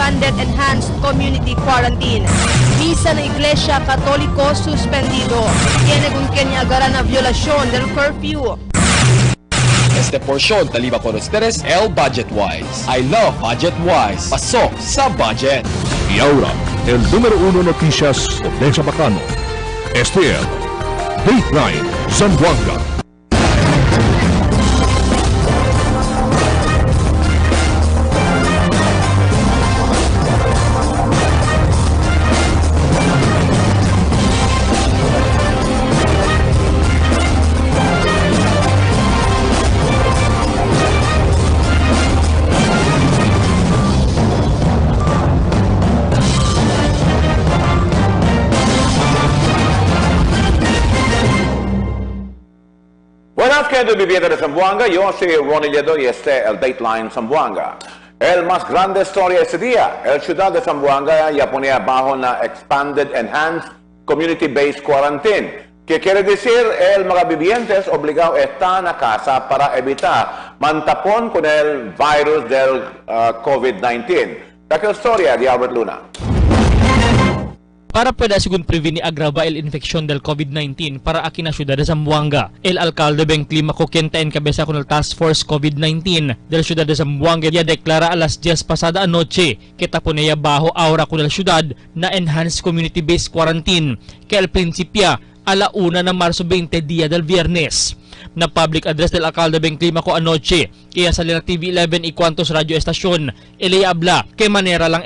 expanded enhanced community quarantine. Misa ng Iglesia Katoliko suspendido. Tiene con que ni agarran na violación del curfew. Este porción taliba con ustedes el Budget Wise. I love Budget Wise. Pasok sa budget. Y ahora, el número 1 noticias de Zamboanga. Este es Dateline Zamboanga. Buenas, queridos vivientes de Zamboanga. Yo soy Ronnie Ledo y este es el Dateline Zamboanga. El más grande historia ese día, el ciudad de Zamboanga ya ponía bajo una Expanded Enhanced Community-Based Quarantine. ¿Qué quiere decir? El mga vivientes obligados están a casa para evitar mantapon con el virus del COVID-19. La historia de Albert Luna. Para pwede sigun preveni agrava el infeksyon del COVID-19 para aquí na ciudad de Zamboanga. El alcalde Beng Climaco quien encabeza con el Task Force COVID-19 del ciudad de Zamboanga ya declara a las 10 pasada anoche que taponea bajo ahora con el ciudad na enhanced community-based quarantine que al principio a la 1 de marzo 20 día del viernes. Na public address del alcalde Beng Climaco anoche kaya sa Lina TV 11 y cuantos radio estasyon ele habla que manera lang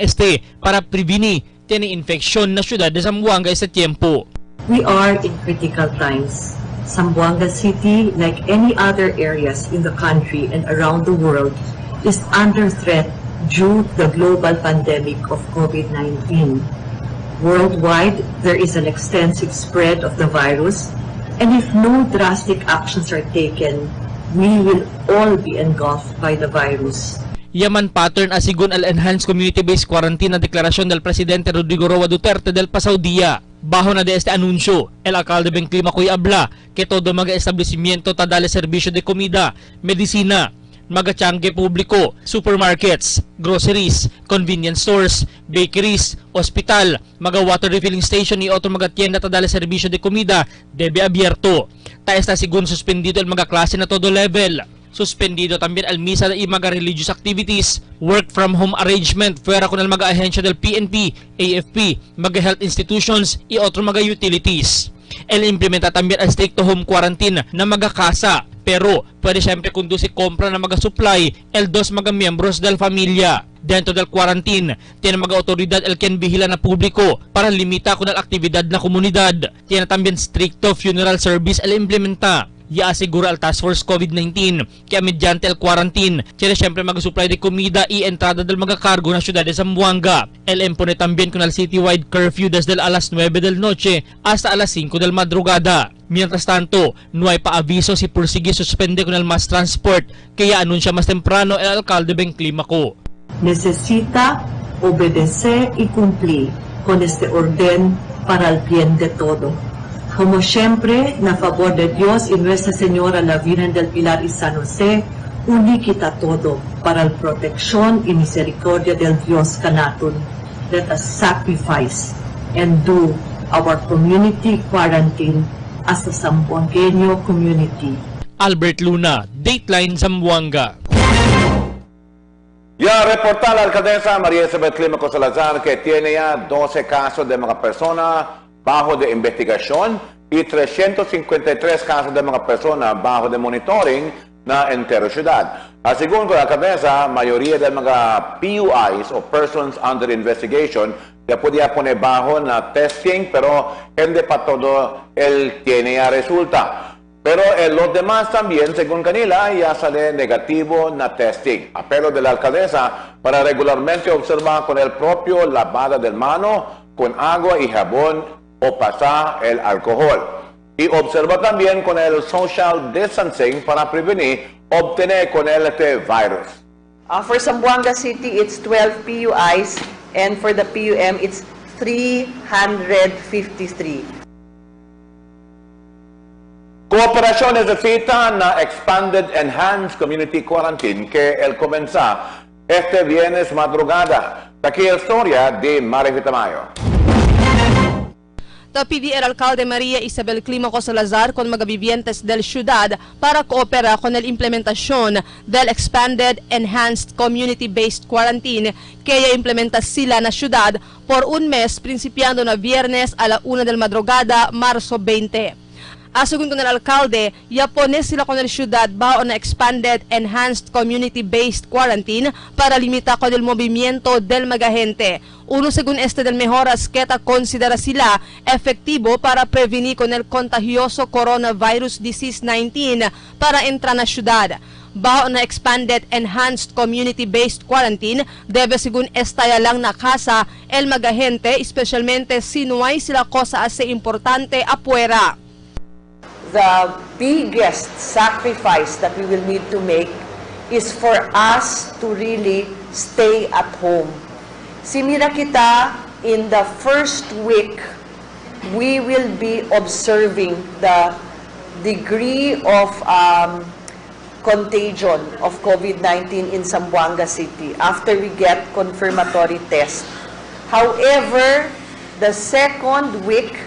para preveni tiene infeksyon na ciudad de Zamboanga sa tiempo. We are in critical times. Zamboanga City, like any other areas in the country and around the world, is under threat due to the global pandemic of COVID-19. Worldwide, there is an extensive spread of the virus, and if no drastic actions are taken, we will all be engulfed by the virus. Yaman pattern asigun al enhanced community-based quarantine na deklarasyon del presidente Rodrigo Roa Duterte del pasado día. Bajo na de este anunsyo, el alcalde Beng Climaco'y habla que todo mga establishmiento tadale serbisyo de comida, medisina, mga tiyangge publiko, supermarkets, groceries, convenience stores, bakeries, hospital, mga water refilling station y otro mga tienda tadale serbisyo de comida debe abierto. Taes na sigun suspendido el mga klase na todo level. Suspendido también al misa y mga religious activities, work from home arrangement fuera con el mga ahensya del PNP, AFP, mga health institutions y otro mga utilities. El implementa también al stricto home quarantine na mga kasa, pero pwede siyempre kundusi compra ng mga supply el dos mga miembros del familia. Dentro del quarantine, tiene mga otoridad el quien vigila na publiko para limita con el aktibidad na komunidad. Tiene también stricto funeral service el implementa. Ya asigura al Task Force COVID-19 kaya mediante el quarantine tiene siyempre mag-supply de comida y entrada del mga cargo na ciudad de Zamboanga. El impone también con el citywide curfew desde alas 9 del noche hasta alas 5 del madrugada. Mientras tanto, no hay paaviso si persigue suspende con el mass transport kaya anunsya mas temprano el alcalde Beng Climaco. Necesita obedecer y cumplir con este orden para el bien de todo. Como siempre, na favor de Dios y Nuestra Señora la Virgen del Pilar y San José, unikita todo para la protección y misericordia del Dios Canatun. Let us sacrifice and do our community quarantine as a Zamboangueño community. Albert Luna, Dateline Zamboanga. Ya reporta la alcaldesa María Isabel Climaco Salazar que tiene ya 12 casos de mga persona bajo de investigación y 353 casos de mga persona bajo de monitoring na entero ciudad. Según la alcaldesa, mayoría de mga PUIs o Persons Under Investigation ya podía poner bajo na testing pero hindi pa todo el tiene ya resulta. Pero los demás también, según Canila, ya sale negativo na testing. Apelo de la alcaldesa para regularmente observar con el propio lavada de mano con agua y jabón o pasar el alcohol. Y observa también con el social distancing para prevenir obtener con el virus. For Zamboanga City, it's 12 PUIs, and for the PUM, it's 353. Cooperación necesita na Expanded Enhanced Community Quarantine que el comenzar este viernes madrugada. Takil Soria de Marivitamayo. Ta PDR Alcalde Maria Isabel Climaco Salazar con mga vivientes del ciudad para coopera con el implementación del expanded enhanced community-based quarantine que ya implementa sila na ciudad por un mes principiando na viernes a la 1 del madrugada, Marzo 20. Asugun con el alcalde, ya pone sila con el ciudad bajo na expanded enhanced community-based quarantine para limita con el movimiento del mga gente. Uno según este del mejoras que considera sila efectivo para prevenir con el contagioso coronavirus disease 19 para entrar na ciudad. Bajo na expanded enhanced community-based quarantine, debe según estaya lang na casa el mga gente, especialmente si no hay sila cosa ase importante afuera. The biggest sacrifice that we will need to make is for us to really stay at home. Si mira kita, in the first week, we will be observing the degree of contagion of COVID-19 in Zamboanga City after we get confirmatory test. However, the second week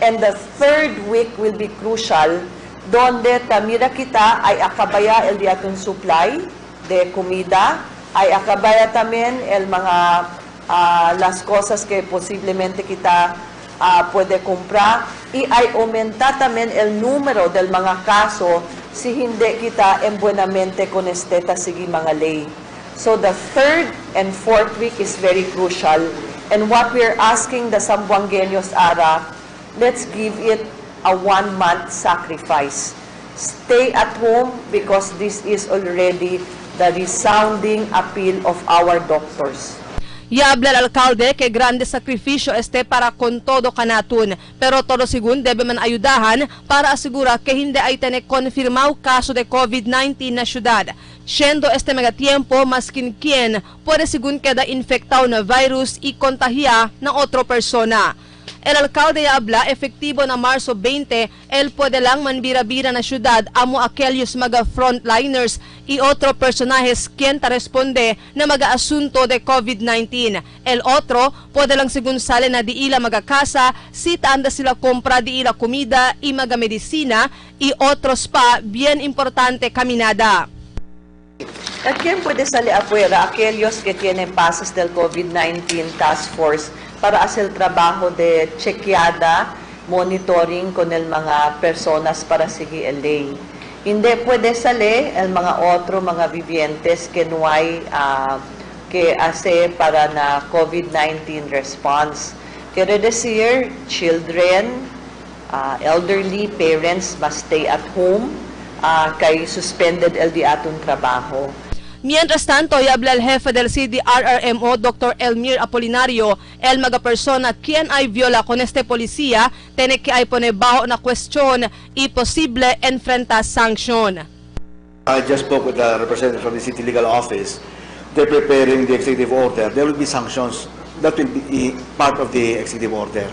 and the third week will be crucial, donde tamira kita ay akabaya el di aton supply de comida, ay akabaya tamen el mga las cosas que posiblemente kita puede comprar, y ay aumenta tamen el número del mga kaso si hindi kita embuenamente con este tasigi mga ley. So the third and fourth week is very crucial, and what we're asking the Zamboangueños ara, let's give it a 1-month sacrifice. Stay at home because this is already the resounding appeal of our doctors. Ya habla el alcalde que grande sacrificio este para con todo kanatun, pero todo según debe man ayudahan para asegura que hindi ay tener confirmado caso de COVID-19 na syudad. Siendo este megatiempo, maskin quien puede según queda infectado na virus y contagia na otro persona. El alcalde habla efektibo na Marso 20, el puede lang manbira-bira na syudad amo aquellos mga frontliners y otro personajes quien ta responde na mga asunto de COVID-19. El otro puede lang según sale na di ila mga kasa, si taanda sila compra di ila comida y mga medicina y otros pa bien importante caminada. ¿A quién puede salir afuera? Aquellos que tienen pases del COVID-19 Task Force para hacer trabajo de chequeada, monitoring con el mga personas para seguir el ley. Hindi puede salir el mga otro mga vivientes que no hay que hacer para na COVID-19 response. Quiere decir, children, elderly parents must stay at home, kay suspended el di atong trabajo. Mientras tanto, y habla el jefe del CDRRMO, Dr. Elmir Apolinario, el mga persona quien ay viola con este policía, tiene que ay pone bajo na cuestión y posible enfrentar sanction. I just spoke with the representative from the city legal office. They're preparing the executive order. There will be sanctions that will be part of the executive order.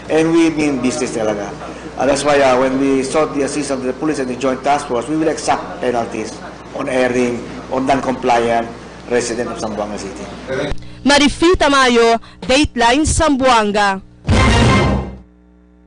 And we mean business talaga. That's why when we sought the assistance of the police and the joint task force, we will exact penalties on airing on non-compliant resident of Zamboanga City. Marifita Mayo, Dateline, Zamboanga.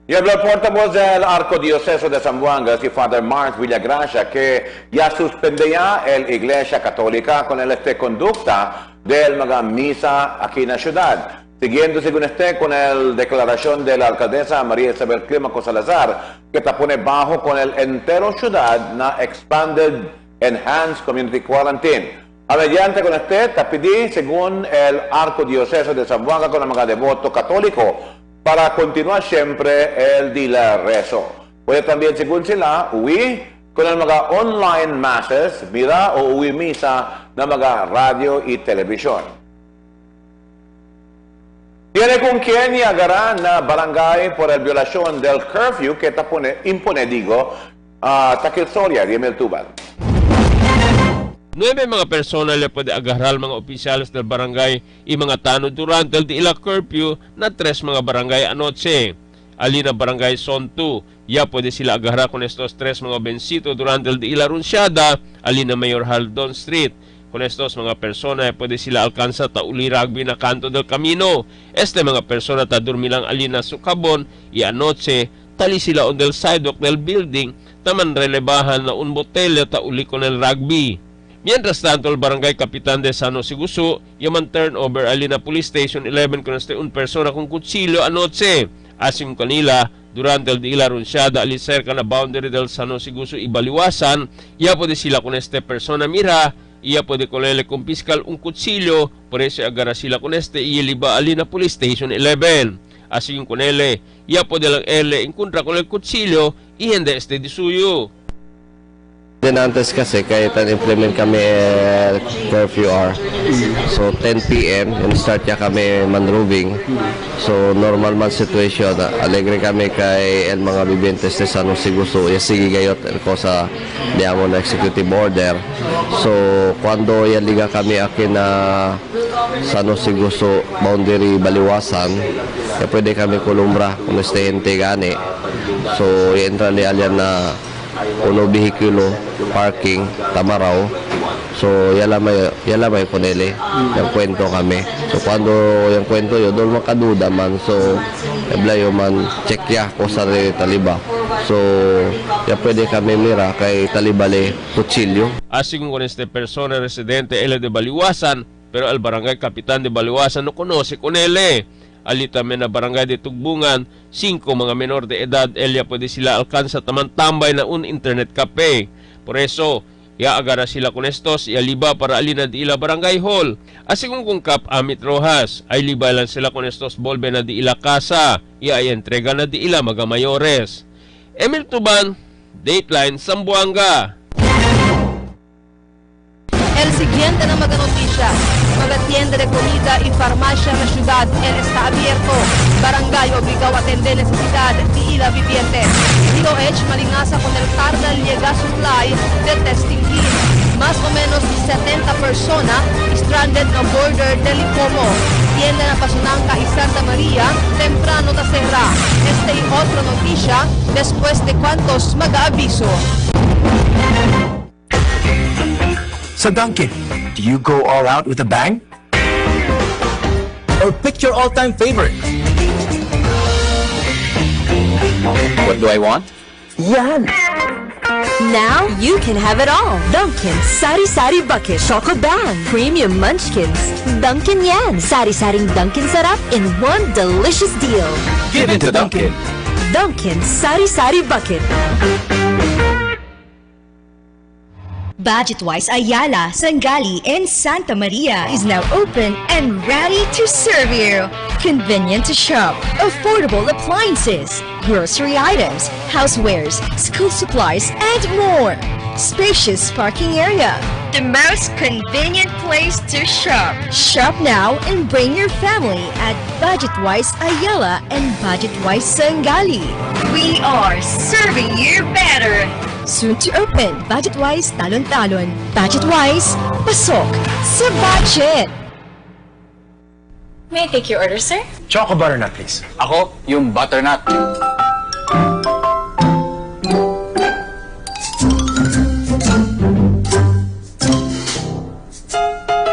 Y el portavoz del Arcodioceso de Zamboanga, si Father Mark Villagracia, que ya suspende ya el Iglesia Católica con el conducta del mga misa aquí en la ciudad. Siguiendo según con la declaración de la alcaldesa María Isabel Climaco Salazar, que te pone bajo con el entero ciudad na expanded enhanced community quarantine. A mediante con te pedí según el Arcodioceso de Zamboanga con el mga devoto católico para continuar siempre el día rezo. Puede también según sila uwi con el mga online masses, mira o uwi misa na mga radio y televisión. Tiene con quien agarran na barangay por el violación del curfew que impone Takil Soria, Riemel Tubal. 9 mga persona le pwede agarral mga opisyales del barangay y mga tanod durante el ila curfew na 3 mga barangay anoche. Alina barangay Son 2, ya pwede sila agarrar con estos 3 mga bensito durante el ila runsyada, alina Mayor Haldon Street. Con estos mga persona pwede sila alcanza ta uli rugby na kanto del camino. Este mga persona ta durmilang alina sukabon y anoche tali sila on del sidewalk del building taman relebahan na un botelya ta uli con el rugby. Mientras tanto, el barangay Kapitan de San Jose Guso yaman turnover alina police station 11 con este un persona con kutsilyo anoche. Asim kanila durante el día runciada ali cerca na boundary del San Jose Guso ibaliwasan, ya pwede sila con este persona mira, iya pwede kolele kung piskal un kutsilyo, por eso agara sila con este iliba ali na police station 11. Así con ele, ya pwede lang ele encontra con el kutsilyo y hindi este di suyo. Din antes kasi kahit implement kami curfew hour. So 10 PM and start ya kami manroving. So normal man situation, alegre kami kay el mga bibiyentes de San Jose Guso. Ya sige gayot ko sa diamo na executive order. So cuando ya liga kami akin na San Jose Guso boundary baliwasan, ya pwede kami kulumbra kung estehente gani. So entra li alyan na uno vehikulo parking tamaraw, so yalamay ponele yung kwento kami. So cuando yung kwento yo doon makaduda man, so eblayo man check ya ko sa taliba, so ya pwede kami mira kay talibale kutsilyo. Así con este persona residente ele de Baliwasan, pero al barangay Kapitan de Baliwasan no conoce con ele. Alita na barangay de Tugbungan, 5 mga menor de edad, elia pwede sila alcanza taman tambay na un internet cafe. Por eso, iaagara sila con estos, ialiba para alina di ila barangay hall. Así kung kap Amit Rojas, ay liba lang sila con estos bolbe na di ila casa, ay entrega na di ila mga mayores. Emil Tuban, Dateline, Zamboanga. El siguiente na mga notisya, mga tienda de comida y farmacia na ciudad, el está abierto. Barangay obligado a atender necesidad de ila vivientes. DOH malingasa con el carga llega supply de testing kit. Más o menos 70 personas stranded na border del Ipomo. Tienda na Pasunanca y Santa María, temprano na cerra. Este y otra noticia, después de cuantos mag-aaviso. So Duncan, do you go all out with a bang? Or pick your all-time favorite? What do I want? Yan! Now you can have it all. Dunkin' Sari Sari Bucket Choco Bang Premium Munchkins. Dunkin' Yan Sari Saring Dunkin' Sarap in one delicious deal. Give it to Dunkin'. Dunkin' Sari Sari Bucket. Budget-wise Ayala, Sangali, and Santa Maria is now open and ready to serve you. Convenient to shop, affordable appliances, grocery items, housewares, school supplies, and more. Spacious parking area. The most convenient place to shop. Shop now and bring your family at Budget-wise Ayala and Budget-wise Sangali. We are serving you better. Soon to open, Budget-wise Talon-Talon. Budget-wise, pasok sa budget! May I take your order, sir? Choco butternut, please. Ako, yung butternut.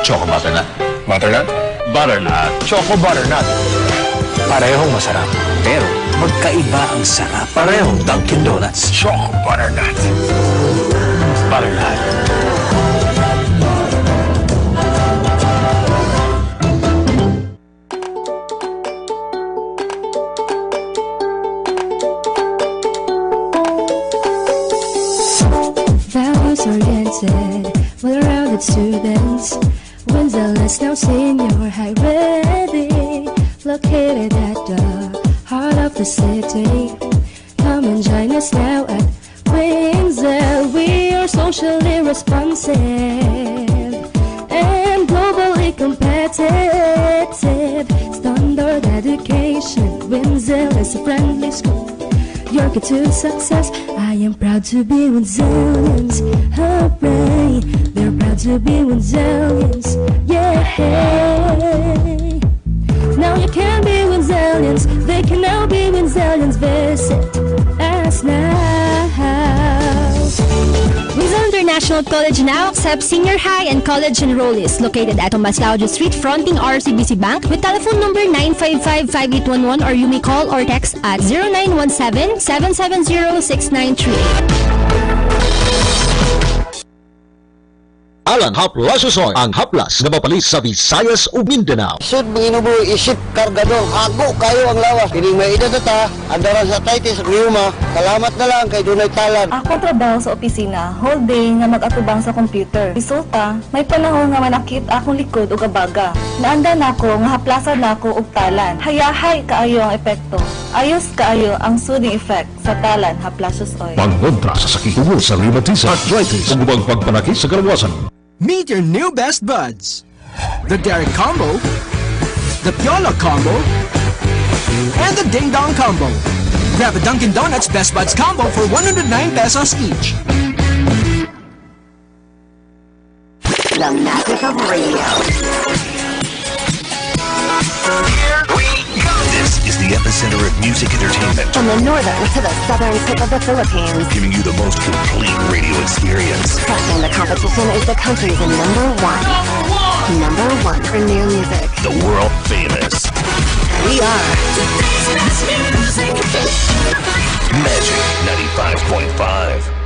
Choco butternut. Butternut? Butternut. Choco butternut. Parehong masarap. Pero magkaiba ang sarap. Parehong Dunkin' Donuts. Choco butternut. Butternut. Values-oriented, well-rounded students. Windsor-less now senior high ready, located at the heart of the city. Come and join us now at Windsor. We are socially responsive and globally competitive. Standard education, Windsor is a friendly school. Your key to success. I am proud to be Windsorians. Hooray! They're proud to be Windsorians. Yeah! Now you can be Windsorians. They can now be Windsorians. Visit us now. Windsor International College now accepts senior high and college enrollees located at Tomaslaudio Street fronting RCBC Bank with telephone number 955-5811 or you may call or text at 0917-770-6938. Alang haplas usoy ang haplas na mapalis sa Visayas ug Mindanao. Sud manginubo isip kargador hago kayo ang lawas. Kining may edad ta, andaran sa taytis ug luma. Salamat na lang kay dunay talan. Ako trabaho sa opisina, whole day nga mag-atubang sa computer. Resulta, may panahon nga manakit akong likod ug abaga. Naanda nako nga haplasan nako og talan. Hayahay kaayo ang epekto. Ayos kaayo ang soothing effect sa talan haplasos oy. Pangontra sa sakit ubo sa rheumatism, arthritis, ug ubang pagpanakit sa kalawasan. Meet your new best buds. The Derek Combo, the Piola Combo, and the Ding Dong Combo. Grab a Dunkin' Donuts Best Buds Combo for 109 pesos each. The magic of radio. Here we go. This is the epicenter of music entertainment. From the northern to the southern tip of the Philippines. Giving you the most complete radio experience. Crushing the competition is the country's number one. Number one for new music. The world famous. We are Magic 95.5.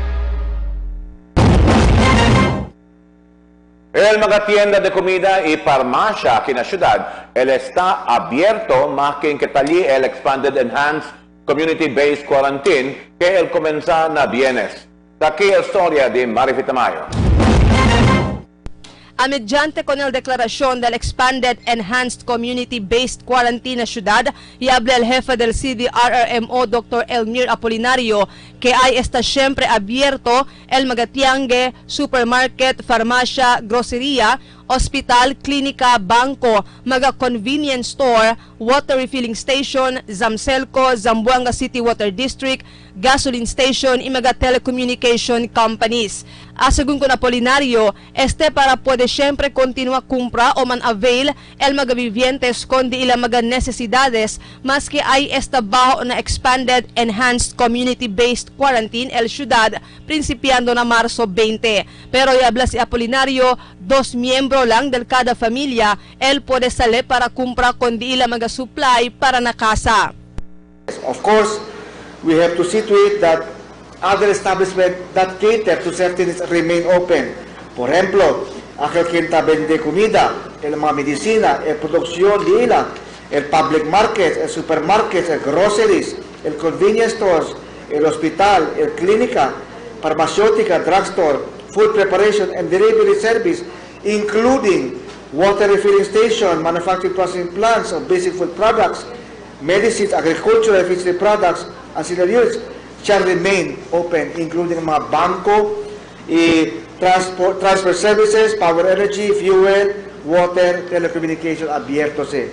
El mga tienda de comida y farmacia aquí en la ciudad, el está abierto más que en que talí el Expanded Enhanced Community-Based Quarantine que el comenzar na bienes. Aquí la historia de Marifita Mayo. Mediante con el declaración del Expanded Enhanced Community-Based Quarantine na syudad, y habla el jefe del CDRRMO, Dr. Elmir Apolinario, que hay está siempre abierto el magatiangue, supermarket, farmacia, grocería, hospital, klinika, bangko, maga-convenience store, water refilling station, Zamselco, Zamboanga City Water District, gasoline station, y maga-telecommunication companies. Asegun con Apolinario, para puede siempre continua compra o man-avail el magavivientes con di ilang mga necesidades, mas que hay esta bajo na Expanded Enhanced Community-Based Quarantine el ciudad, principiando na Marso 20. Pero habla si Apolinario, 2 miyembro lang del cada familia, el puede salir para compra con di ilang mga supply para na casa. Of course, we have to see to it that other establishments that cater to certain needs remain open. Por ejemplo, aquel quien vende comida, el mga medicina, el producción de ila, el public market, el supermarket, el groceries, el convenience stores, el hospital, el clínica, farmacéutica, drugstore, food preparation and delivery service, including water refilling station, manufacturing processing plants of basic food products, medicines, agricultural and fishery products, ancillary units shall remain open, including mga bangko, transfer services, power energy, fuel, water, telecommunication, abierto se.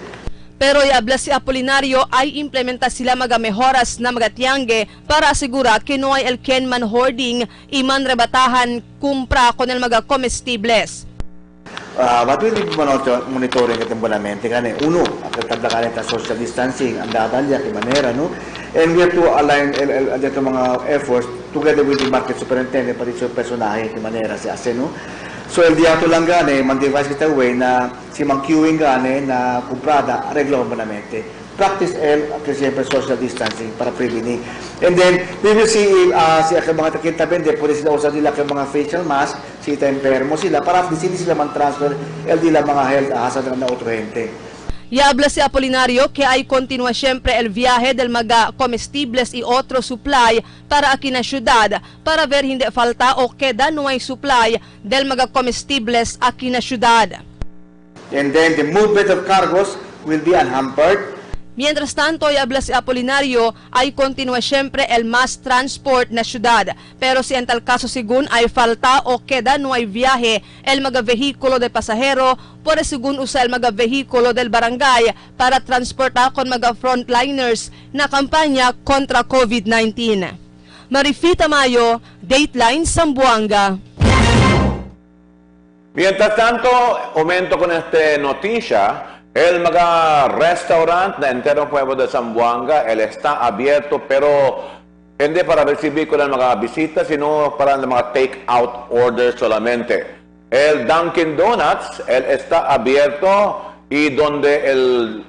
Pero habla si Apolinario ay implementa sila mga mejoras na mga tiangge para asegura que no hay el ken man hoarding y man rebatahan kumpra con el mga comestibles. What we need monitoring katimbalamente kani uno ang tagdakan ta social distancing ang datan diya kay manera no, and we have to align dito mga efforts together with the market superintendent pati sa personahe kay manera si Aseno. So el diato lang gani man device kita way na si mang queuing gani na kumprada arreglo permanente. Practice siyempre social distancing para prevenir. And then, we will see si mga takita bende, pwede sila usap nila kay mga facial mask, si enfermo sila, para hindi sila man-transfer, dila mga health hazard na otro gente. Y habla si Apolinario que hay continúa siempre el viaje del mga comestibles y otro supply para aquí na ciudad para ver hindi falta o queda no hay supply del mga comestibles aquí na ciudad. And then the movement of cargos will be unhampered. Mientras tanto, y habla si Apolinario, ay continúa siempre el mass transport na ciudad. Pero si en tal caso según ay falta o queda no hay viaje, el mga vehículo de pasajero, por según usa el mga vehículo del barangay para transportar con mga frontliners na kampanya kontra COVID-19. Marifita Mayo, Dateline, Zamboanga. Mientras tanto, aumento con esta noticia. El mga restaurant na enterong pueblo de Zamboanga, él está abierto, pero Hindi para recibir ko ng mga bisita, sino para ng mga take-out orders solamente. El Dunkin' Donuts, está abierto y donde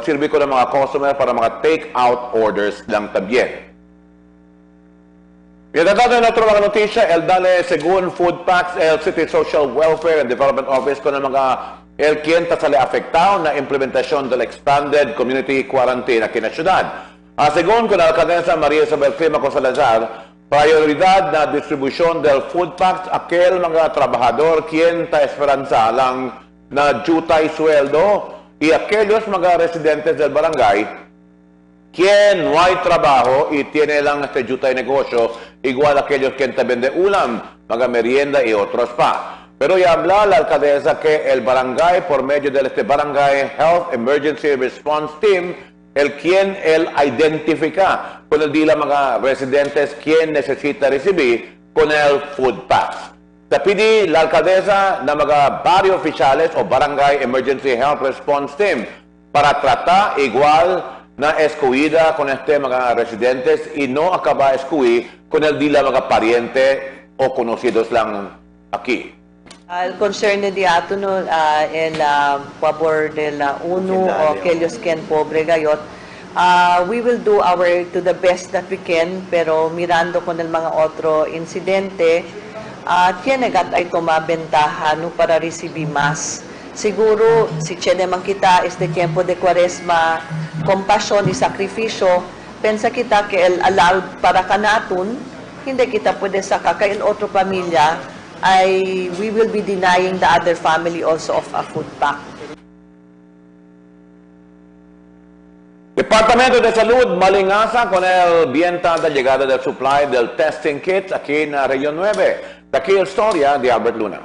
sirve ko ng mga customer para mga take-out orders lang también. Mientras tanto, en otro mga notisya, dale según Food Packs, el City Social Welfare and Development Office ko ng mga quien sale afectado na implementación del Expanded Community Quarantine aquí na syudad. Según con la alcaldesa María Isabel Climaco Salazar, prioridad na distribución del Food Packs aquel mga trabajador quien ta esperanza lang na jutay sueldo y aquellos mga residentes del barangay quien no hay trabajo y tiene lang este yuta de negocio, igual a aquellos quien te vende ulam, mga merienda y otros pa. Pero ya habla la alcaldesa que el barangay, por medio de este Barangay Health Emergency Response Team, quien identifica con el dila mga residentes quien necesita recibir con el food pass. Te pidi la alcaldesa na mga barrio oficiales o Barangay Emergency Health Response Team para tratar igual na escuida con este mga residentes y no acaba escuir con el dila mga pariente o conocidos lang aquí. El concern de ato no el favor de la uno o aquellos que en pobre gayot, we will do our to the best that we can, pero mirando con el mga otro incidente, tiene gat ay tumabentaha no para recibir más. Siguro, si tiene man kita este tiempo de Cuaresma, compassion y sacrificio, pensa kita que el allowed para kanatun, hindi kita pwede sa kakail otro pamilya, ay we will be denying the other family also of a food pack. Departamento de Salud malingasa con el vienta de llegada del supply del testing kits aquí en Región 9. Aquí la historia de Albert Luna.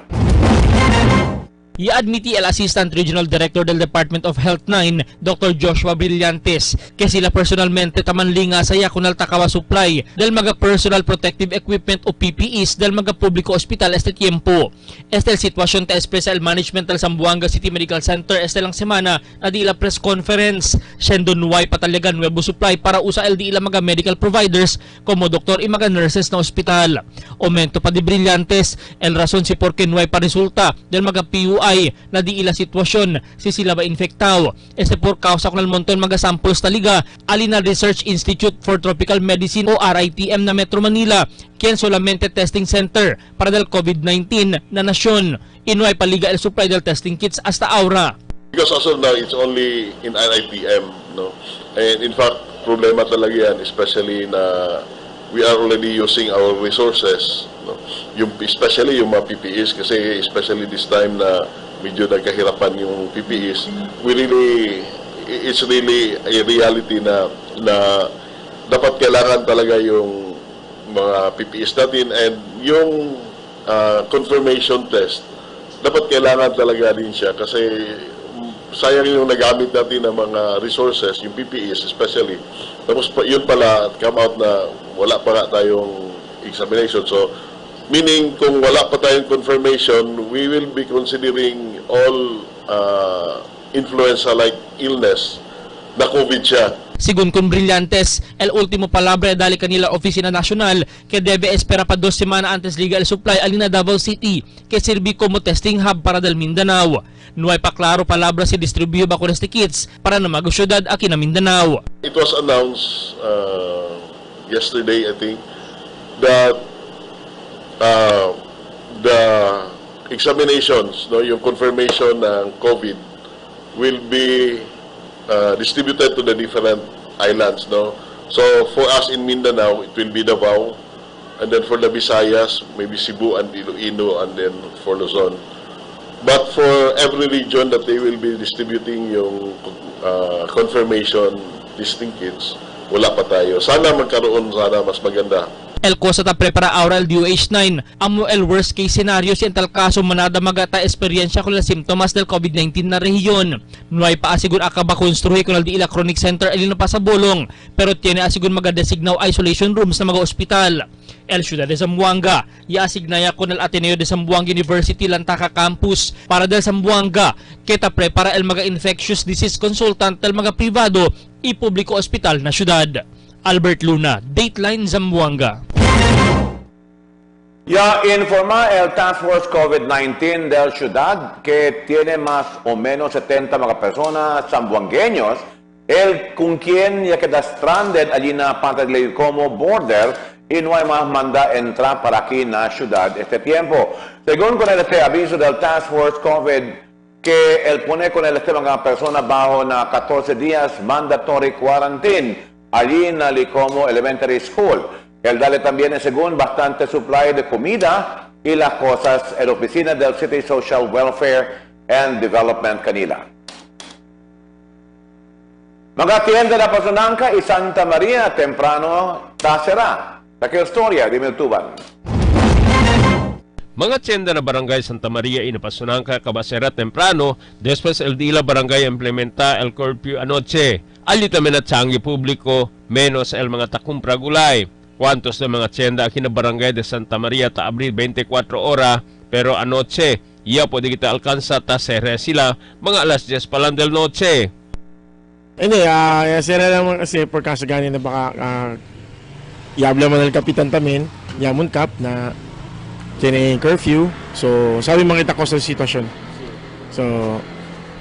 I-admiti el Assistant Regional Director del Department of Health 9, Dr. Joshua Brillantes, que sila personalmente tamanlinga saya kunal takawa supply del mga personal protective equipment o PPEs del mga publiko ospital este tiempo. Este el sitwasyon ta expresa el management del Zamboanga City Medical Center este lang semana na di ila press conference, siyendo nuway patalagan nuevo supply para usa el di ila mga medical providers como doktor y mga nurses na ospital. Aumento pa di Brillantes, el rason si porke nuway pa resulta del mga PUI na di ila sitwasyon si sila ba infectado. Este por causa kung monton mga samples taliga alina Research Institute for Tropical Medicine o RITM na Metro Manila, quien solamente testing center para del COVID-19 na nasyon. Inuay paliga el supply del testing kits hasta aura. Because as of now, it's only in RITM, no? And in fact, problema talaga yan, especially na we are already using our resources, no? Especially yung mga PPEs, kasi especially this time na medyo nagkahirapan yung PPEs, it's really a reality na dapat kailangan talaga yung mga PPEs natin, and yung confirmation test, dapat kailangan talaga din siya kasi sayang yung nagamit natin ng mga resources, yung PPEs especially. Tapos yun pala, come out na wala pa nga tayong examination. So, meaning kung wala pa tayong confirmation, we will be considering all influenza-like illness na COVID siya. Según con Brillantes, el último palabra dali kanila Oficina Nacional que debe espera pa 2 semanas antes liga el supply alina Davao City que sirvi como testing hub para del Mindanao. No hay pa klaro palabra si distribuyo ba con este kits para na mag-syudad aquí na Mindanao. It was announced yesterday, I think, that the examinations, no, yung confirmation ng COVID will be distributed to the different islands, no. So for us in Mindanao, it will be Davao, and then for the Visayas, maybe Cebu and Iloilo, and then for Luzon. But for every region that they will be distributing yung confirmation testing kits, wala pa tayo. Sana magkaroon, sana mas maganda. El cosa ta prepara ahora el DOH-9 amo el worst case scenario si en tal caso manada magata experiencia con las simptomas del COVID-19 na rehiyon. No hay pa asigun akaba konstruhi con el di ila chronic center elino pa sa bolong, pero tiene asigun magadesignaw isolation rooms na mga ospital. El Ciudad de Zamboanga iasignaya con el Ateneo de Zamboanga University Lantaka Campus para del Zamboanga kita prepara el mga infectious disease consultant del mga privado y publiko ospital na syudad. Albert Luna, Dateline, Zamboanga. Ya informa el Task Force COVID-19 del ciudad que tiene más o menos 70 mga personas zamboangueños con quien ya queda stranded allí na parte del como border y no hay más manda entrar para aquí na ciudad este tiempo. Según con este aviso del Task Force COVID que él pone con el mga persona bajo na 14 días mandatory quarantine allí na Licomo Elementary School. Él dale también, según, bastante supply de comida y las cosas en la oficina del City Social Welfare and Development kanila. Mga tienda na Pasunanca y Santa Maria temprano tasera. Sa istorya, di Miltuban. Mga tienda na barangay Santa Maria y Napasunanca Cabacera temprano, después el día barangay implementa el curfew anoche. Allí también at sangi publiko, menos el mga takumpra gulay. Cuantos de mga tienda aquí na barangay de Santa Maria ta abrir 24 oras, pero anoche, iya pwede kita alcanza ta sere sila mga alas 10 pa lang del noche. Hindi, sere naman kasi por kasaganin na baka iabla man ng kapitan tamin, yamun kap na tiene curfew. So, sabi makita ko sa sitwasyon. So,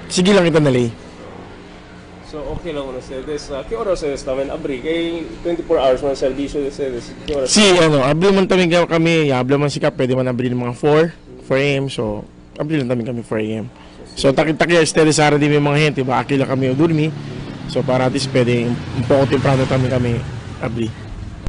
sige lang kita nalay. So, okay lang ustedes. ¿Qué oras ustedes también abrir? 24 hours man servicio de ustedes. ¿Qué oras? Si, abli man kami, abla man si Kap, pwede man abri ng mga 4 a.m. So, abli lang kami 4 a.m. So, takit-takit ustedes sa di may mga gente, baka lang kami udurmi. So, para at least pwede, un poco temprano kami abri.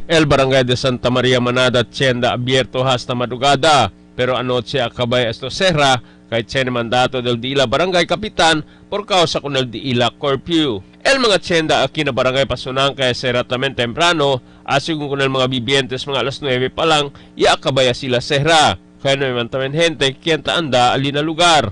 El barangay de Santa Maria Manada tienda abierto hasta madrugada, pero anoche acabay esto cerra kahit tiene mandato del Dila Barangay Kapitan por causa con el Dila Curfew. El mga tienda aquí na Barangay Pasunanca será también temprano, así con el mga vivientes mga alas 9 pa lang, y acabaya sila serra. Kaya naman también gente quien taanda alina lugar.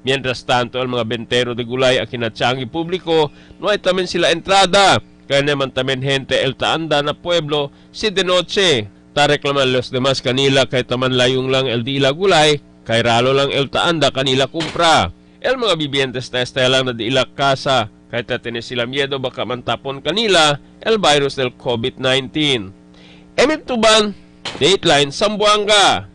Mientras tanto, el mga bentero de gulay aquí na Changi Publiko, no hay también sila entrada. Kaya naman también gente el taanda na pueblo si de noche. Ta reclaman los demás kanila kay taman layong lang el Dila Gulay, kay ralo lang el taanda kanila kumpra. El mga bibientes na lang na di ila kasa, kay tatene sila miedo baka mantapon kanila el virus del COVID-19. Emit Tuban, Dateline, Zamboanga.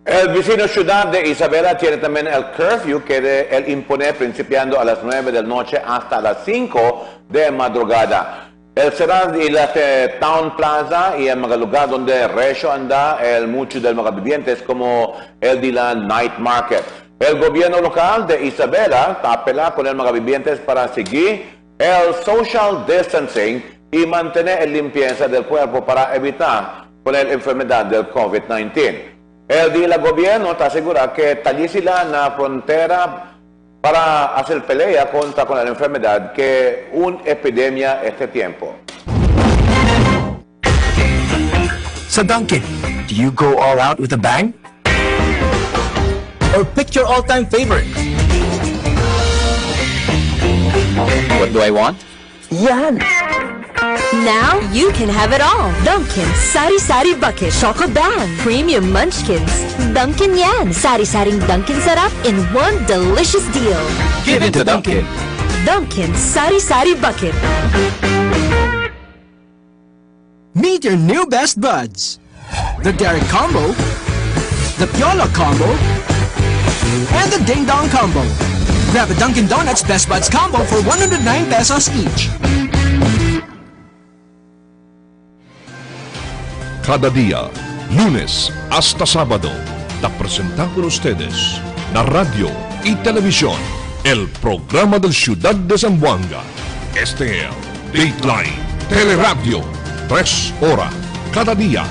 El vecino ciudad de Isabela tiene también el curfew que él impone principiando a las 9 de la noche hasta las 5 de madrugada. El cerrar de la Town Plaza y el mga lugar donde recio anda el mucho de mga vivientes como el de la Night Market. El gobierno local de Isabela apela con el mga vivientes para seguir el social distancing y mantener la limpieza del cuerpo para evitar con la enfermedad del COVID-19. El de la gobierno te asegura que tali sila na frontera para hacer pelea contra con la enfermedad que una epidemia este tiempo. So Duncan, do you go all out with a bang? Or pick your all-time favorite? What do I want? Yan! Now you can have it all. Dunkin' Sari Sari Bucket Choco Bang Premium Munchkins. Dunkin' Yan Sari Saring Dunkin' Sarap in one delicious deal. Give it to Dunkin'. Dunkin' Sari Sari Bucket. Meet your new best buds. The Dairy Combo, the Piola Combo, and the Ding Dong Combo. Grab a Dunkin' Donuts Best Buds Combo for 109 pesos each. Cada día, lunes hasta sábado, te presentamos con ustedes la radio y televisión, el programa del Ciudad de Zamboanga. Este es Dateline, Teleradio, 3 horas, cada día.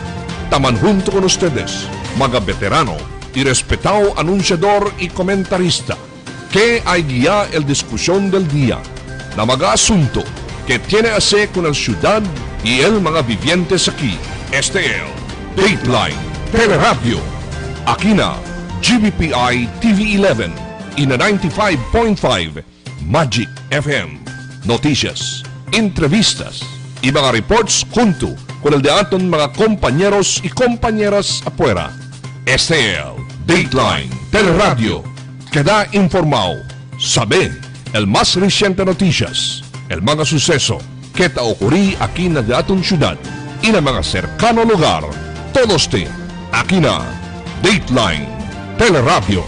Taman junto con ustedes, mga veterano y respetado anunciador y comentarista, que hay guía el discusión del día, la mga asunto que tiene a hacer con el ciudad y el mga vivientes aquí. Este es Dateline Teleradio. Aquí na GBPI TV11 y na 95.5 Magic FM. Noticias, entrevistas y mga reports junto con el de aton mga compañeros y compañeras afuera. Este es Dateline Teleradio. Queda informado, sabe el más reciente noticias, el mga suceso Kita ocurrí aquí na datong syudad, ina mga cercano lugar, todos aquí na, Dateline, Teleradio.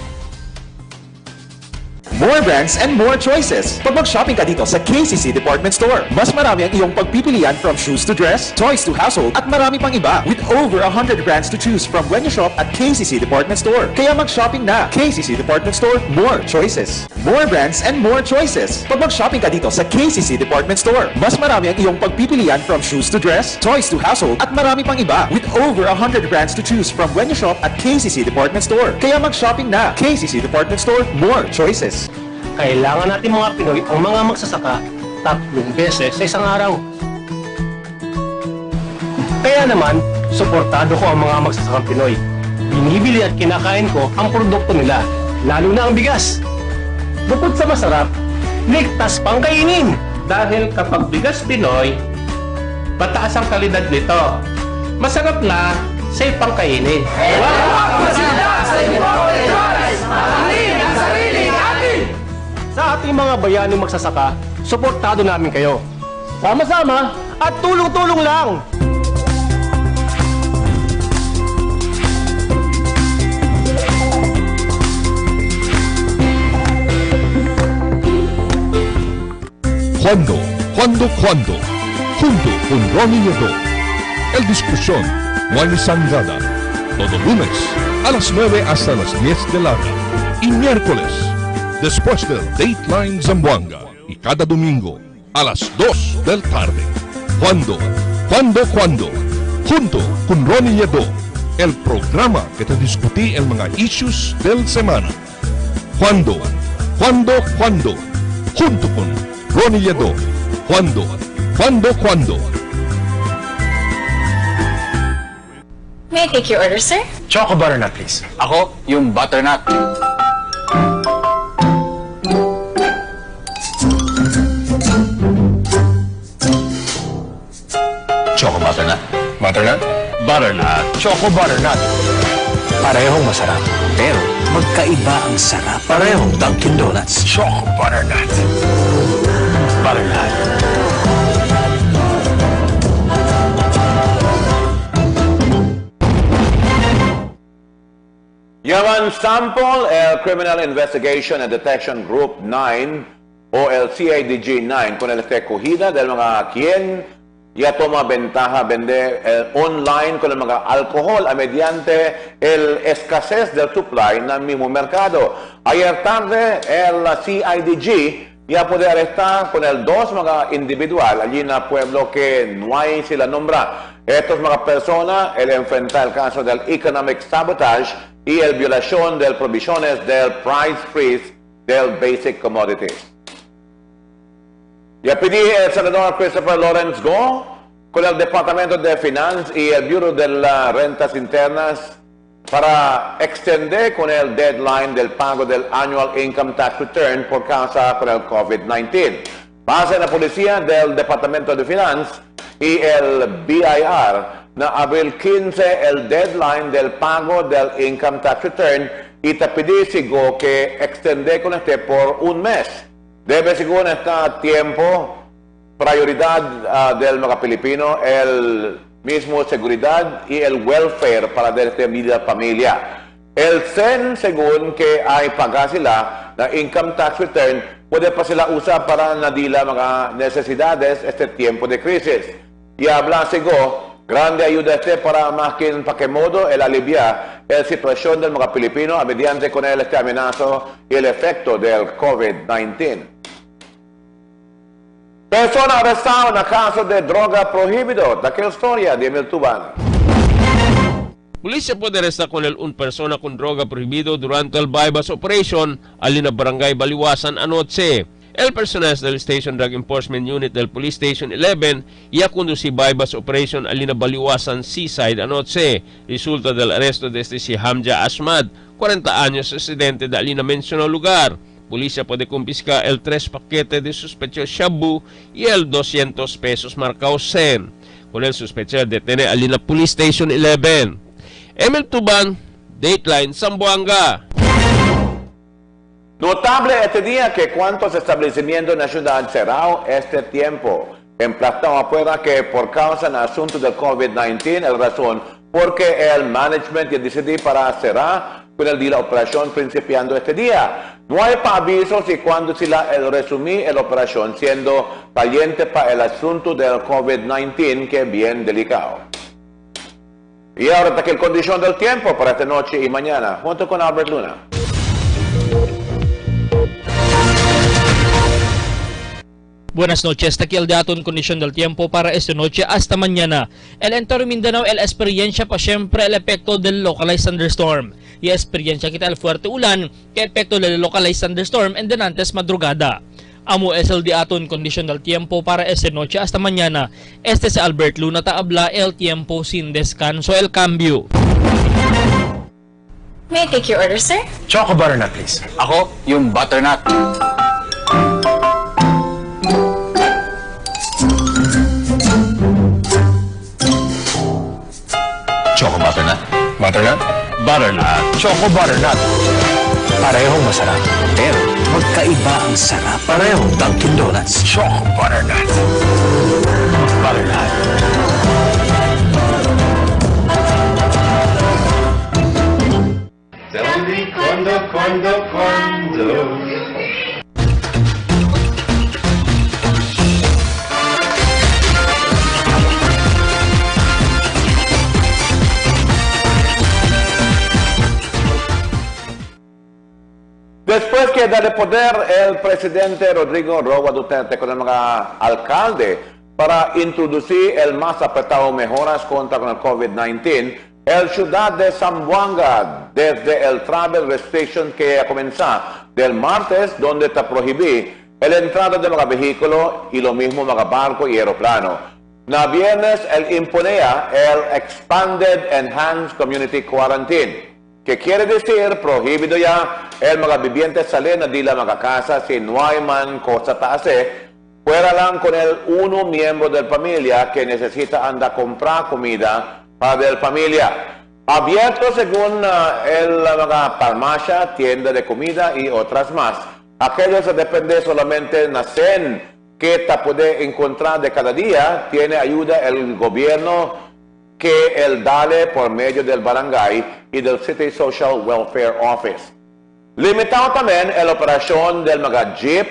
More brands and more choices. Pag mag-shopping ka dito sa KCC Department Store, mas marami ang iyong pagpipilian from shoes to dress, toys to household, at marami pang iba. With over 100 brands to choose from when you shop at KCC Department Store. Kaya mag-shopping na. KCC Department Store, more choices. More brands and more choices. Pag mag-shopping ka dito sa KCC Department Store, mas marami ang iyong pagpipilian from shoes to dress, toys to household, at marami pang iba. With over 100 brands to choose from when you shop at KCC Department Store. Kaya mag-shopping na. KCC Department Store, more choices. Kailangan natin mga Pinoy ang mga magsasaka 3 beses sa isang araw. Kaya naman, suportado ko ang mga magsasakang Pinoy. Binibili at kinakain ko ang produkto nila, lalo na ang bigas. Bukod sa masarap, ligtas pang kainin. Dahil kapag bigas Pinoy, mataas ang kalidad nito. Masarap na, safe pang kainin. Sa ating mga bayanong magsasaka, suportado namin kayo. Sama-sama at tulong-tulong lang! Cuando, junto con Ronnie Nieto, el discusión no hay sangada, todo lunes a las 9 hasta las 10 de la noche y miércoles después del Dateline Zamboanga y cada domingo a las 2 del tarde. Cuando, junto con Ronnie Nieto, el programa que te discutí el mga issues del semana. Cuando, junto con Ronnie Nieto. Cuando. May I take your order, sir? Choco butternut, please. Ako, yung butternut. Choco butternut. Butternut? Butternut. Choco butternut. Parehong masarap, pero magkaiba ang sarap. Parehong Dunkin' Donuts. Choco butternut. Butternut. Yaman Sample, el Criminal Investigation and Detection Group 9 o el CIDG 9 con el recogida del mga quien ya toma ventaja vender online con el mga alcohol a mediante el escasez del supply ng mismo mercado. Ayer tarde, el CIDG ya puede arrestar con el 2 mga individual allí en el pueblo que no hay sila nombra. Estos mga personas, el enfrentar el caso del economic sabotage y el violación de provisiones del price freeze del basic commodities. Ya pedí el senador Christopher Lawrence Go con el Departamento de Finanzas y el Bureau de las Rentas Internas para extender con el deadline del pago del Annual Income Tax Return por causa con el COVID-19. Base en la policía del Departamento de Finanzas y el BIR, na Abril 15 el deadline del pago del Income Tax Return y te pedí sigo que extender con este por un mes. Debe según este tiempo prioridad del mga Pilipino el mismo seguridad y el welfare para de media familia. El SEN según que ay paga sila na income tax return puede pa sila usar para nadila mga necesidades este tiempo de crisis. Y habla sigo grande ayuda para más que en paquemodo el aliviar la situación del mga Pilipino a mediante con el amenazo y el efecto del COVID-19. Persona arrestada en caso de droga prohibido. Daquel historia de Emil Tuban. Pulisya puede arrestar con un persona con droga prohibido durante el bypass operation alin na barangay Baliwasan anoche. El personal del Station Drug Enforcement Unit del Police Station 11 ya conducí bypass operation alin na Baliwasan Seaside anoche. Resulta del arresto de si Hamja Asmad, 40 años, residente de alin na mencionado lugar. Pulisya puede confiscar el 3 paquete de sospechoso shabu y el 200 pesos marcado SEN. Con el sospechoso detiene alin na Police Station 11. Emil Tuban, Dateline, Zamboanga. Notable este día que cuántos establecimientos en la ciudad cerraron este tiempo. emplazado afuera que por causa del asunto del COVID-19, el razón porque el management ya decidió para cerrar con el día de la operación principiando este día. No hay avisos y cuando se resumí la operación siendo caliente para el asunto del COVID-19 que es bien delicado. Y ahora está aquí la condición del tiempo para esta noche y mañana, junto con Albert Luna. Buenas noches, aquí el dato en condición del tiempo para esta noche hasta mañana. El entorno Mindanao, el experiencia pa siempre el epekto del localized thunderstorm. Y experiencia kita el fuerte ulan, que epekto del localized thunderstorm en denantes madrugada. Amo es el dato en condición del tiempo para esta noche hasta mañana. Este es Albert Luna, habla el tiempo sin descanso, el cambio. May I take your order, sir? Choco butternut, please. Ako, yung butternut. Choco butternut. Butternut? Butternut. Choco butternut. Parehong masarap. Pero magkaiba ang sarap. Parehong Dunkin' Donuts. Choco butternut. Butternut. Tell me cuando. Después que da de poder el presidente Rodrigo Roa Duterte con el mga alcalde para introducir el más apretado mejoras contra con el COVID-19, el ciudad de Zamboanga, desde el travel restriction que comenzó del martes, donde está prohibido el entrada de mga vehículos y lo mismo mga barco y aeroplano. Na viernes, el imponía el Expanded Enhanced Community Quarantine, que quiere decir prohibido ya el mga vivientes salir na di la mga casa si no hay man cosa ta hacer, fuera lang con el uno miembro de la familia que necesita andar a comprar comida para la familia. Abierto según el mga farmacia, tienda de comida y otras más. Aquellos que dependen solamente de nacen que ta puede encontrar de cada día, tiene ayuda el gobierno que el dale por medio del barangay y del City Social Welfare Office. Limitado también la operación del mga jeep,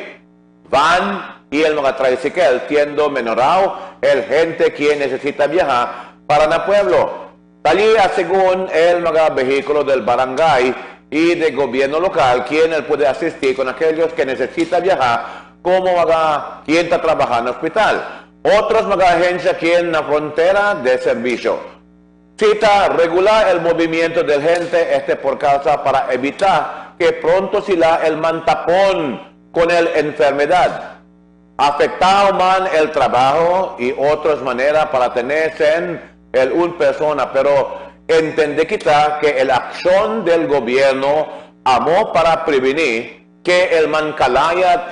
van y el mga tricycle, siendo menorado el gente que necesita viajar para el pueblo. Talía según el mga vehículo del barangay y del gobierno local, quien él puede asistir con aquellos que necesitan viajar, como mga quien está trabajando en el hospital. Otros mga agencia aquí en la frontera de servicio. Cita regular el movimiento de gente por causa para evitar que pronto sila el mantapón con la enfermedad. Afectado man el trabajo y otras maneras para tenerse en una persona, pero entiende quita que la acción del gobierno amó para prevenir que el mancalaya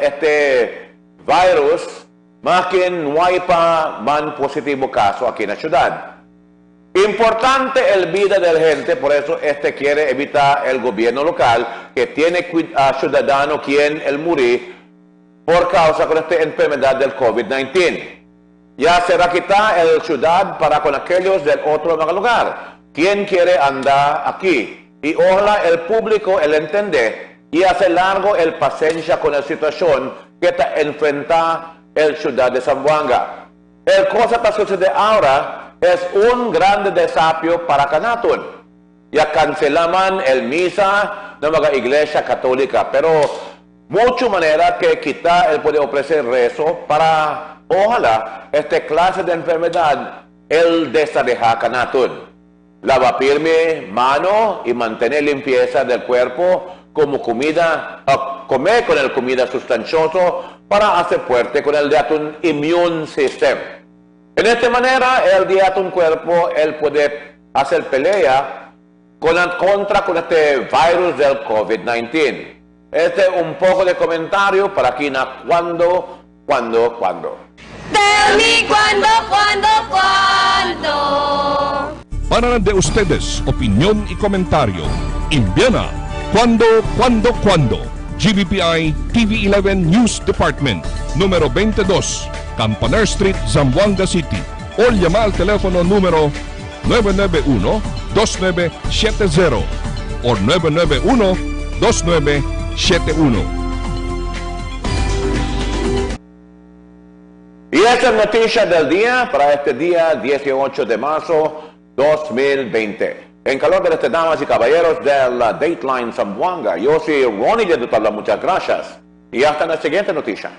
virus más que no hay pa man positivo caso aquí en la ciudad. Importante el vida de la gente, por eso quiere evitar el gobierno local que tiene ciudadano quien el morir por causa de esta enfermedad del COVID-19. Ya será quitar el ciudad para con aquellos del otro lugar. Quien quiere andar aquí y ojalá el público el entiende y hace largo el paciencia con la situación que está enfrenta el ciudad de Zamboanga. El cosa que sucede ahora es un gran desafío para Canatun. Ya cancelaman el misa de la iglesia católica, pero mucha manera que quita el poder ofrecer rezo para ojalá clase de enfermedad el desadeja Canatun. Lava firme mano y mantener limpieza del cuerpo como comida, comer con el comida sustancioso para hacer fuerte con el de un immune system. En esta manera, el de un cuerpo, él puede hacer pelea contra este virus del COVID-19. Un poco de comentario para aquí na cuando. Tell me cuando. Para de ustedes, opinión y comentario. Envíana cuando. GBPI TV 11 News Department, número 22, Campaner Street, Zamboanga City. O llama al teléfono número 991-2970 o 991-2971. Y esta es noticia del día para este día 18 de marzo 2020. En calor de las damas y caballeros del Dateline Zamboanga, yo soy Ronnie de Dutala, muchas gracias. Y hasta la siguiente noticia.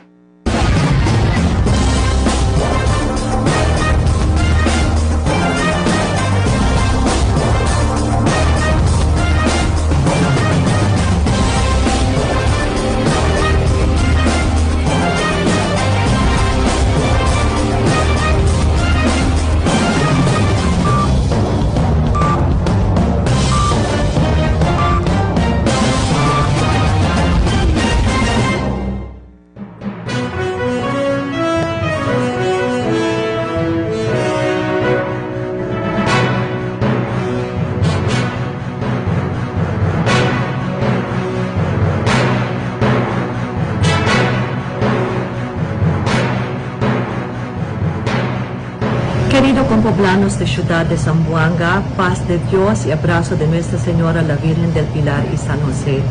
Querido compoblanos de Ciudad de Zamboanga, paz de Dios y abrazo de Nuestra Señora la Virgen del Pilar y San Jose.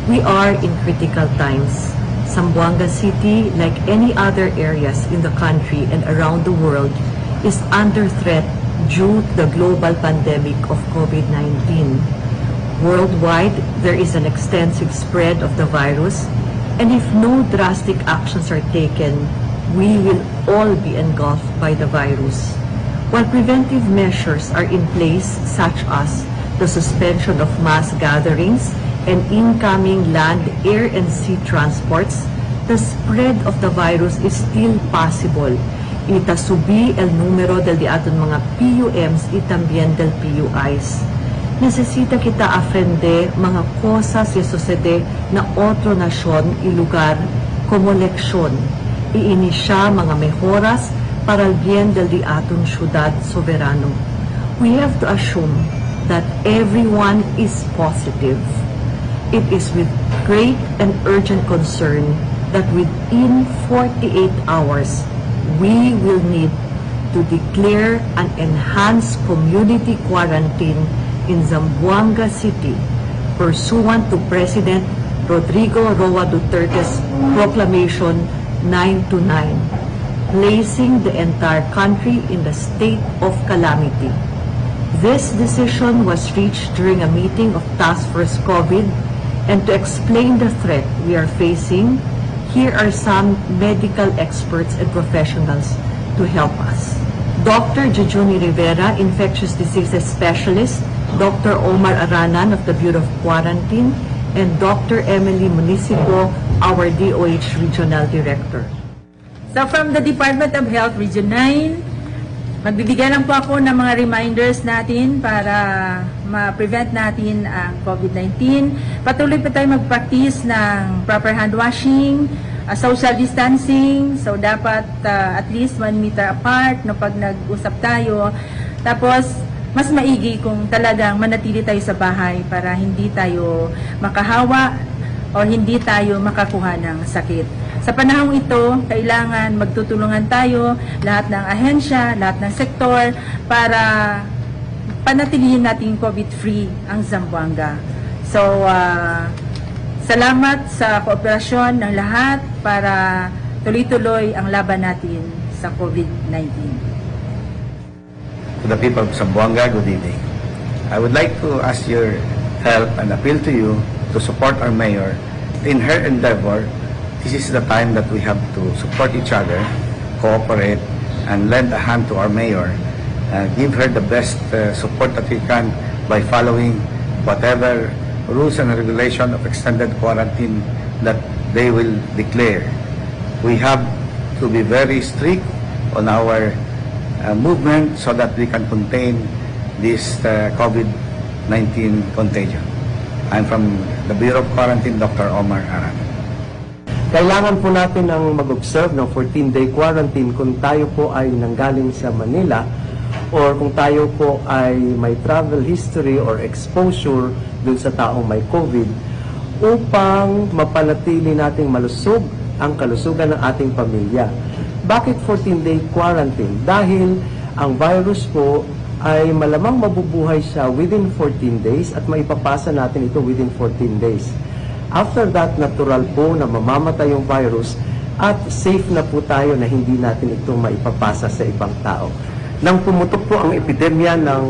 We are in critical times. Zamboanga City, like any other areas in the country and around the world, is under threat due to the global pandemic of COVID-19. Worldwide, there is an extensive spread of the virus, and if no drastic actions are taken, we will all be engulfed by the virus. While preventive measures are in place, such as the suspension of mass gatherings and incoming land, air, and sea transports, the spread of the virus is still possible. Itasubi el número del aton mga PUMs y también del PUIs. Necesita kita aprender mga cosas y sucede na otro nasyon y lugar como leksyon. Iinisya mga mejoras para el bien del aton ciudad soberano. We have to assume that everyone is positive. It is with great and urgent concern that within 48 hours, we will need to declare an enhanced community quarantine in Zamboanga City pursuant to President Rodrigo Roa Duterte's proclamation 929, placing the entire country in the state of calamity. This decision was reached during a meeting of Task Force COVID, and to explain the threat we are facing, here are some medical experts and professionals to help us. Dr. Jejuni Rivera, Infectious Diseases Specialist, Dr. Omar Aranan of the Bureau of Quarantine, and Dr. Emily Municipo, our DOH Regional Director. So from the Department of Health Region 9, magbibigyan lang po ako ng mga reminders natin para ma-prevent natin ang COVID-19. Patuloy pa tayo mag-practice ng proper hand washing, social distancing, so dapat at least 1 meter apart no, pag nag-usap tayo. Tapos, mas maigi kung talagang manatili tayo sa bahay para hindi tayo makahawa o hindi tayo makakuha ng sakit. Sa panahong ito, kailangan magtutulungan tayo, lahat ng ahensya, lahat ng sektor, para panatilihin natin COVID-free ang Zamboanga. So, salamat sa kooperasyon ng lahat para tuloy-tuloy ang laban natin sa COVID-19. To the people of Zamboanga, good evening. I would like to ask your help and appeal to you to support our mayor in her endeavor. This is the time that we have to support each other, cooperate, and lend a hand to our mayor. Give her the best support that we can by following whatever rules and regulation of extended quarantine that they will declare. We have to be very strict on our movement so that we can contain this COVID-19 contagion. I'm from the Bureau of Quarantine, Dr. Omar Aran. Kailangan po natin ang mag-observe ng 14-day quarantine kung tayo po ay nanggaling sa Manila or kung tayo po ay may travel history or exposure dun sa taong may COVID upang mapanatili nating malusog ang kalusugan ng ating pamilya. Bakit 14-day quarantine? Dahil ang virus po ay malamang mabubuhay siya within 14 days at maipapasa natin ito within 14 days. After that, natural po na mamamatay yung virus at safe na po tayo na hindi natin ito maipapasa sa ibang tao. Nang pumutok po ang epidemya ng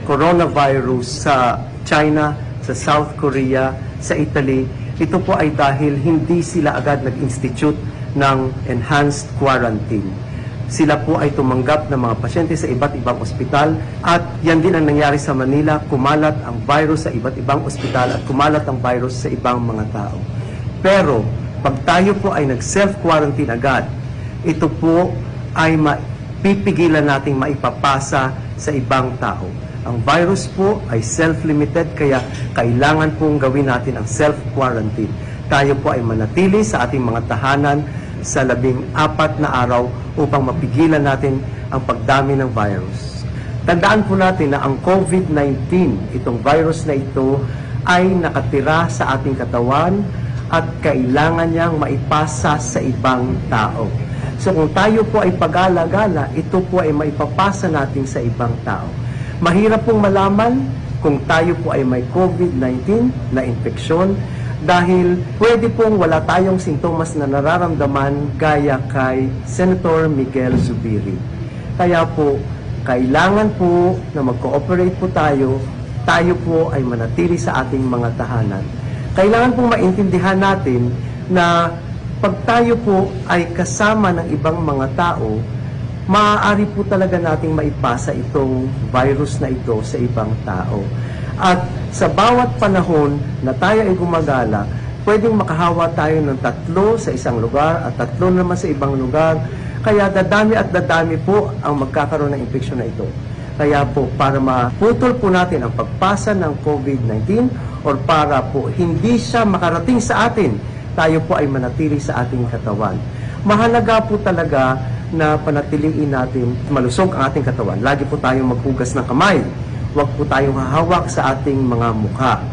coronavirus sa China, sa South Korea, sa Italy, ito po ay dahil hindi sila agad nag-institute ng enhanced quarantine. Sila po ay tumanggap ng mga pasyente sa iba't ibang ospital at yan din ang nangyari sa Manila, kumalat ang virus sa iba't ibang ospital at kumalat ang virus sa ibang mga tao. Pero pag tayo po ay nag-self-quarantine agad, ito po ay pipigilan nating maipapasa sa ibang tao. Ang virus po ay self-limited kaya kailangan pong gawin natin ang self-quarantine. Tayo po ay manatili sa ating mga tahanan sa 14 na araw upang mapigilan natin ang pagdami ng virus. Tandaan po natin na ang COVID-19, itong virus na ito, ay nakatira sa ating katawan at kailangan niyang maipasa sa ibang tao. So kung tayo po ay pag-alagala, ito po ay maipapasa natin sa ibang tao. Mahirap pong malaman kung tayo po ay may COVID-19 na infeksyon dahil pwede pong wala tayong sintomas na nararamdaman gaya kay Senator Miguel Zubiri. Kaya po, kailangan po na mag-cooperate po tayo po ay manatili sa ating mga tahanan. Kailangan pong maintindihan natin na pag tayo po ay kasama ng ibang mga tao, maaari po talaga nating maipasa itong virus na ito sa ibang tao. At sa bawat panahon na tayo ay gumagala, pwedeng makahawa tayo ng 3 sa isang lugar at 3 naman sa ibang lugar. Kaya dadami at dadami po ang magkakaroon ng infeksyon na ito. Kaya po, para maputol po natin ang pagpasa ng COVID-19 or para po hindi siya makarating sa atin, tayo po ay manatili sa ating katawan. Mahalaga po talaga na panatiliin natin malusog ang ating katawan. Lagi po tayong maghugas ng kamay. Huwag po tayong hahawak sa ating mga mukha.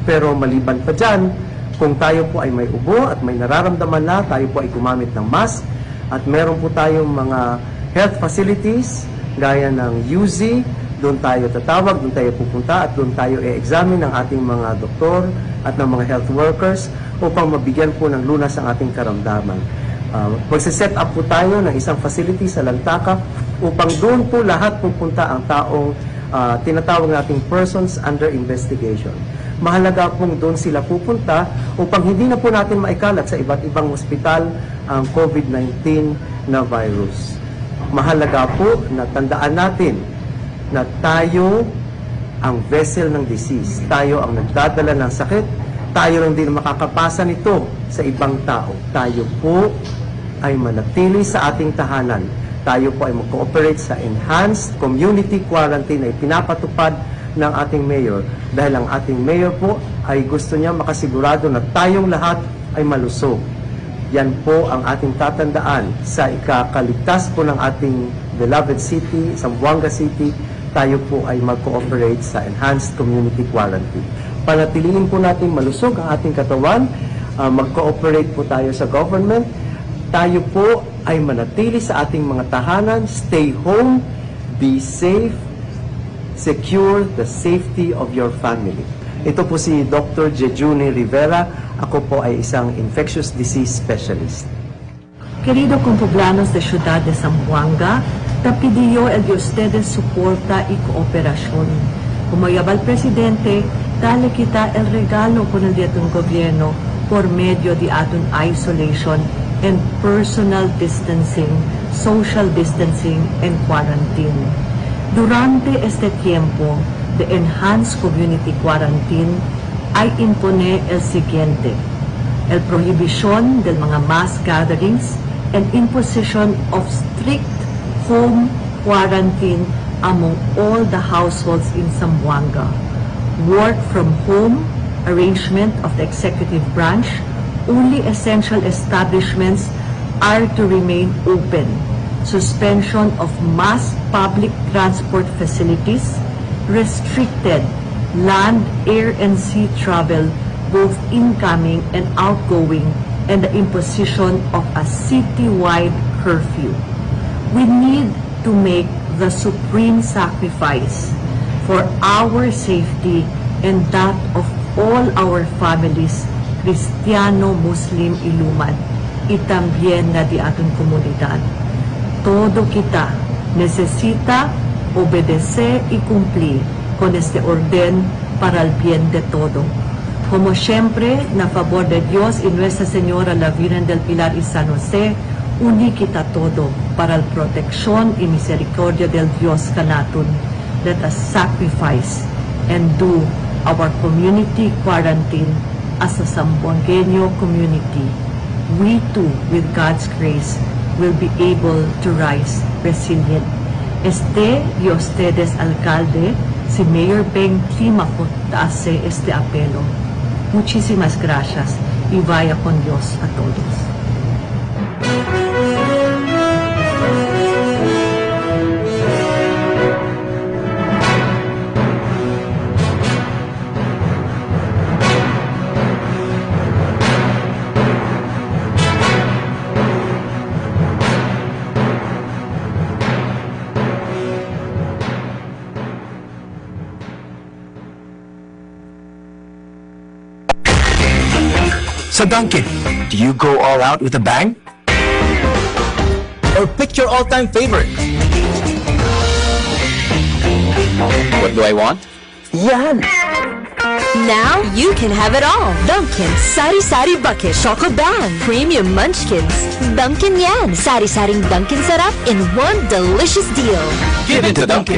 Pero maliban pa dyan, kung tayo po ay may ubo at may nararamdaman na, tayo po ay gumamit ng mask at meron po tayong mga health facilities gaya ng UZ, doon tayo tatawag, doon tayo pupunta at doon tayo i-examine ng ating mga doktor at ng mga health workers upang mabigyan po ng lunas ang ating karamdaman. Magsiset up po tayo ng isang facility sa Lantaka upang doon po lahat pupunta ang taong tinatawag nating persons under investigation. Mahalaga pong doon sila pupunta upang hindi na po natin maikalat sa iba't ibang ospital ang COVID-19 na virus. Mahalaga po na tandaan natin na tayo ang vessel ng disease. Tayo ang nagdadala ng sakit. Tayo lang din makakapasa nito sa ibang tao. Tayo po ay manatili sa ating tahanan. Tayo po ay mag-cooperate sa enhanced community quarantine na ipinapatupad ng ating mayor dahil ang ating mayor po ay gusto niya makasigurado na tayong lahat ay malusog. Yan po ang ating tatandaan sa ikakaligtas po ng ating beloved city, Zamboanga City, tayo po ay mag-cooperate sa enhanced community quarantine. Panatiliin po natin malusog ang ating katawan, mag-cooperate po tayo sa government, tayo po ay manatili sa ating mga tahanan, stay home, be safe, secure the safety of your family. Ito po si Dr. Jejuni Rivera. Ako po ay isang infectious disease specialist. Querido compoblanos de Ciudad de Zamboanga, te pidió el de ustedes soporta y cooperación. Como yabal presidente, dale kita el regalo con el de atong gobierno por medio de aton isolation and personal distancing, social distancing, and quarantine. Durante este tiempo de enhanced community quarantine, ay impone el siguiente: el prohibición del mga mass gatherings and imposition of strict home quarantine among all the households in Zamboanga. Work from home arrangement of the executive branch. Only essential establishments are to remain open. Suspension of mass public transport facilities. Restricted land, air, and sea travel, both incoming and outgoing, and the imposition of a citywide curfew. We need to make the supreme sacrifice for our safety and that of all our families, Cristiano, Muslim, Iluman, y también na di aton komunidad. Todo kita necesita obedecer y cumplir con este orden para el bien de todo. Como siempre, na favor de Dios y Nuestra Señora la Virgen del Pilar y San José, uni kita todo para la protección y misericordia del Dios kanaton. Let us sacrifice and do our community quarantine as a Zamboangueño community. We too, with God's grace, will be able to rise resilient. Y ustedes, alcalde, si Mayor Beng Climaco hace este apelo. Muchísimas gracias y vaya con Dios a todos. So Duncan, do you go all out with a bang? Or pick your all-time favorite? What do I want? Yan! Now you can have it all. Dunkin' Sari Sari Bucket Choco Bang Premium Munchkins. Dunkin' Yan Sari Saring Dunkin' Sarap in one delicious deal. Give it to Duncan!